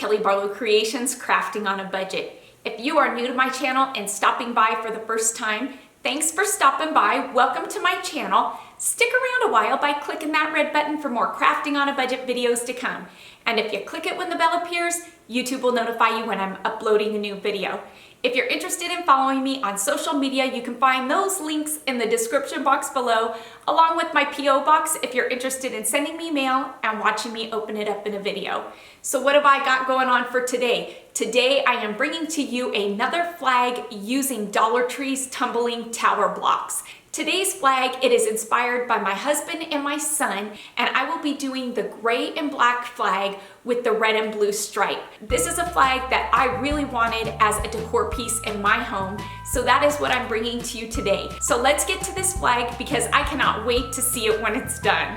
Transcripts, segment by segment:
Kelly Barlow Creations, Crafting on a Budget. If you are new to my channel and stopping by for the first time, thanks for stopping by. Welcome to my channel. Stick around a while by clicking that red button for more Crafting on a Budget videos to come. And if you click it when the bell appears, YouTube will notify you when I'm uploading a new video. If you're interested in following me on social media, you can find those links in the description box below, along with my P.O. box if you're interested in sending me mail and watching me open it up in a video. So what have I got going on for today? Today I am bringing to you another flag using Dollar Tree's tumbling tower blocks. Today's flag, it is inspired by my husband and my son, and I will be doing the gray and black flag with the red and blue stripe. This is a flag that I really wanted as a decor piece in my home, so that is what I'm bringing to you today. So let's get to this flag because I cannot wait to see it when it's done.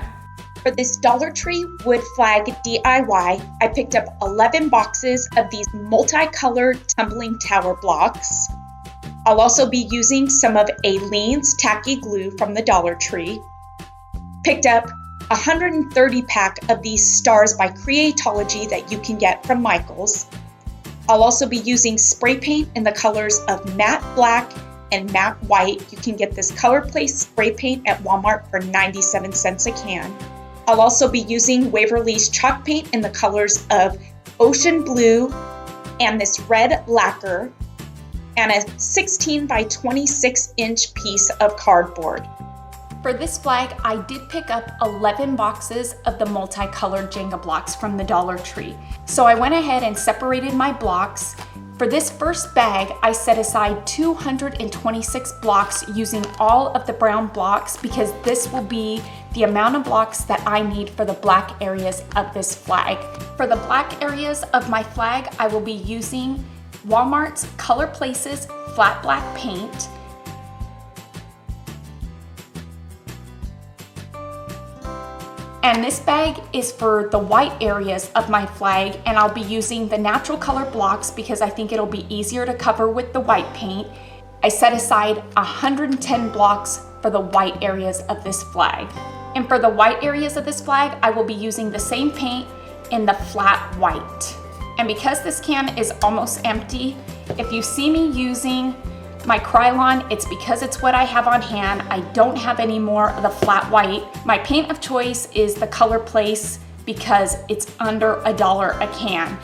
For this Dollar Tree wood flag DIY, I picked up 11 boxes of these multicolored tumbling tower blocks. I'll also be using some of Aileen's tacky glue from the Dollar Tree. Picked up 130 pack of these stars by Creatology that you can get from Michael's. I'll also be using spray paint in the colors of matte black and matte white. You can get this Color Place spray paint at Walmart for 97 cents a can. I'll also be using Waverly's chalk paint in the colors of ocean blue and this red lacquer, and a 16 by 26 inch piece of cardboard. For this flag, I did pick up 11 boxes of the multicolored Jenga blocks from the Dollar Tree. So I went ahead and separated my blocks. For this first bag, I set aside 226 blocks using all of the brown blocks because this will be the amount of blocks that I need for the black areas of this flag. For the black areas of my flag, I will be using Walmart's Color Places flat black paint. And this bag is for the white areas of my flag, and I'll be using the natural color blocks because I think it'll be easier to cover with the white paint. I set aside 110 blocks for the white areas of this flag. And for the white areas of this flag, I will be using the same paint in the flat white. And because this can is almost empty, if you see me using my Krylon, it's because it's what I have on hand. I don't have any more of the flat white. My paint of choice is the Color Place because it's under $1 a can.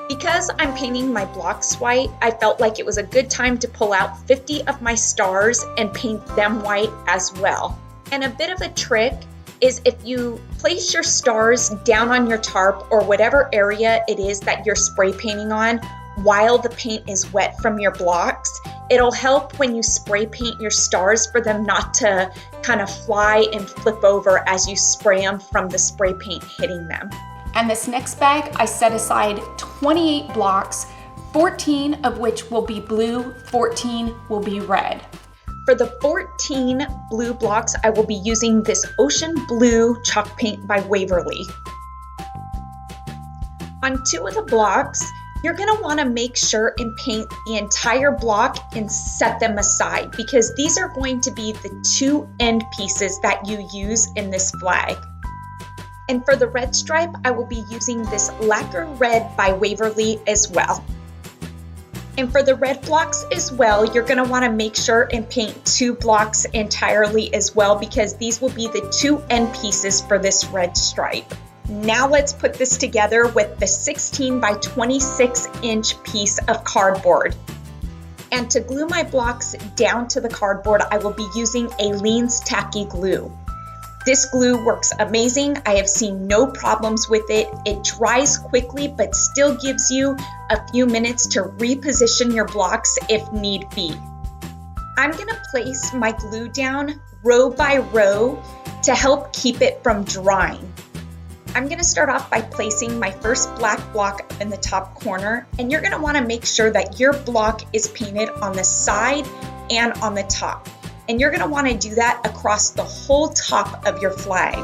Because I'm painting my blocks white, I felt like it was a good time to pull out 50 of my stars and paint them white as well. And a bit of a trick is if you place your stars down on your tarp or whatever area it is that you're spray painting on while the paint is wet from your blocks, it'll help when you spray paint your stars for them not to kind of fly and flip over as you spray them from the spray paint hitting them. And this next bag, I set aside 28 blocks, 14 of which will be blue, 14 will be red. For the 14 blue blocks, I will be using this ocean blue chalk paint by Waverly. On 2 of the blocks, you're going to want to make sure and paint the entire block and set them aside because these are going to be the 2 end pieces that you use in this flag. And for the red stripe, I will be using this lacquer red by Waverly as well. And for the red blocks as well, you're going to want to make sure and paint 2 blocks entirely as well because these will be the 2 end pieces for this red stripe. Now let's put this together with the 16 by 26 inch piece of cardboard. And to glue my blocks down to the cardboard, I will be using Aileen's tacky glue. This glue works amazing. I have seen no problems with it. It dries quickly, but still gives you a few minutes to reposition your blocks if need be. I'm gonna place my glue down row by row to help keep it from drying. I'm gonna start off by placing my first black block up in the top corner, and you're gonna wanna make sure that your block is painted on the side and on the top. And you're gonna wanna do that across the whole top of your flag.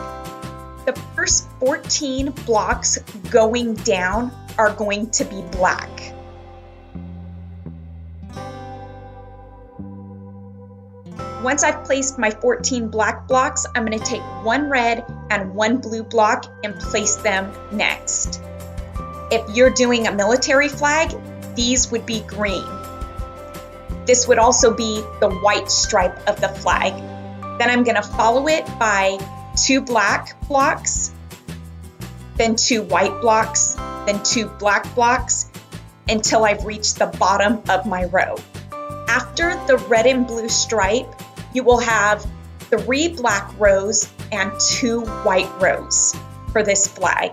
The first 14 blocks going down are going to be black. Once I've placed my 14 black blocks, I'm going to take one red and one blue block and place them next. If you're doing a military flag, these would be green. This would also be the white stripe of the flag. Then I'm going to follow it by 2 black blocks, then 2 white blocks, then 2 black blocks, until I've reached the bottom of my row. After the red and blue stripe, you will have 3 black rows and 2 white rows for this flag.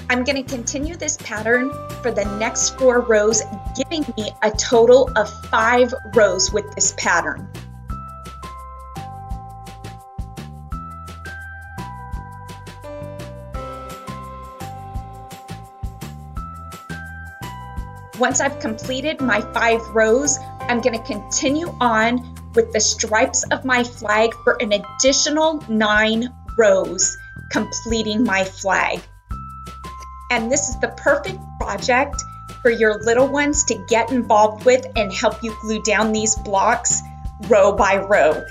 I'm going to continue this pattern for the next 4 rows, giving me a total of 5 rows with this pattern. Once I've completed my 5 rows, I'm going to continue on with the stripes of my flag for an additional 9 rows, completing my flag. And this is the perfect project for your little ones to get involved with and help you glue down these blocks row by row.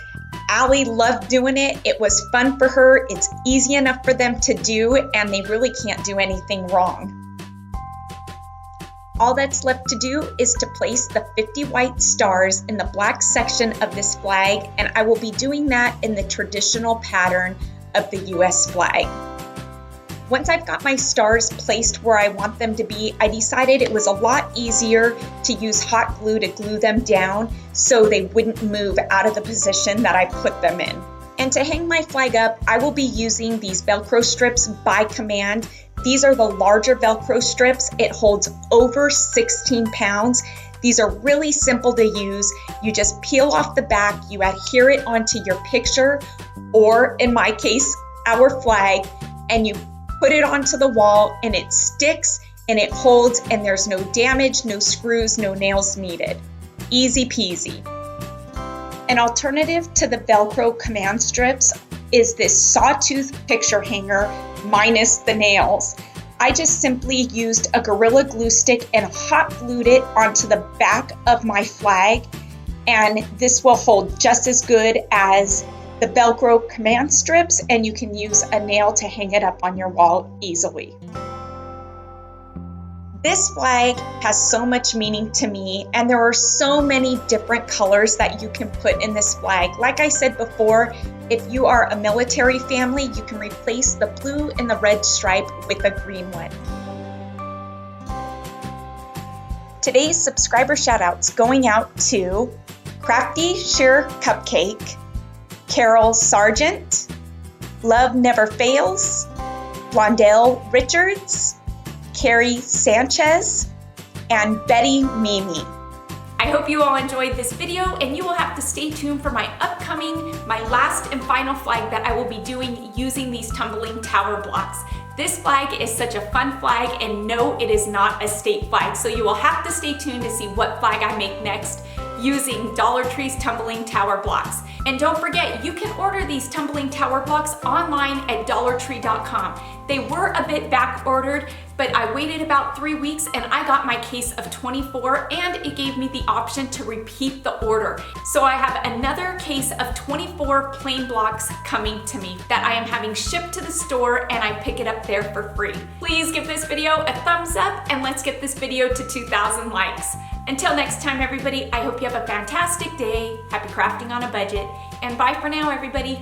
Allie loved doing it. It was fun for her. It's easy enough for them to do, and they really can't do anything wrong. All that's left to do is to place the 50 white stars in the black section of this flag, and I will be doing that in the traditional pattern of the US flag. Once I've got my stars placed where I want them to be, I decided it was a lot easier to use hot glue to glue them down so they wouldn't move out of the position that I put them in. And to hang my flag up, I will be using these Velcro strips by command. These are the larger Velcro strips. It holds over 16 pounds. These are really simple to use. You just peel off the back, you adhere it onto your picture, or in my case, our flag, and you put it onto the wall and it sticks and it holds, and there's no damage, no screws, no nails needed. Easy peasy. An alternative to the Velcro command strips is this sawtooth picture hanger minus the nails. I just simply used a Gorilla Glue stick and hot glued it onto the back of my flag, and this will hold just as good as the Velcro command strips, and you can use a nail to hang it up on your wall easily. This flag has so much meaning to me, and there are so many different colors that you can put in this flag. Like I said before, if you are a military family, you can replace the blue and the red stripe with a green one. Today's subscriber shoutouts going out to Crafty Sheer Cupcake, Carol Sargent, Love Never Fails, Blondell Richards, Carrie Sanchez, and Betty Mimi. I hope you all enjoyed this video, and you will have to stay tuned for my last and final flag that I will be doing using these tumbling tower blocks. This flag is such a fun flag, and no, it is not a state flag, so you will have to stay tuned to see what flag I make next using Dollar Tree's tumbling tower blocks. And don't forget, you can order these tumbling tower blocks online at dollartree.com. They were a bit back ordered, but I waited about 3 weeks and I got my case of 24, and it gave me the option to repeat the order. So I have another case of 24 plain blocks coming to me that I am having shipped to the store, and I pick it up there for free. Please give this video a thumbs up, and let's get this video to 2,000 likes. Until next time, everybody, I hope you have a fantastic day. Happy crafting on a budget, and bye for now, everybody.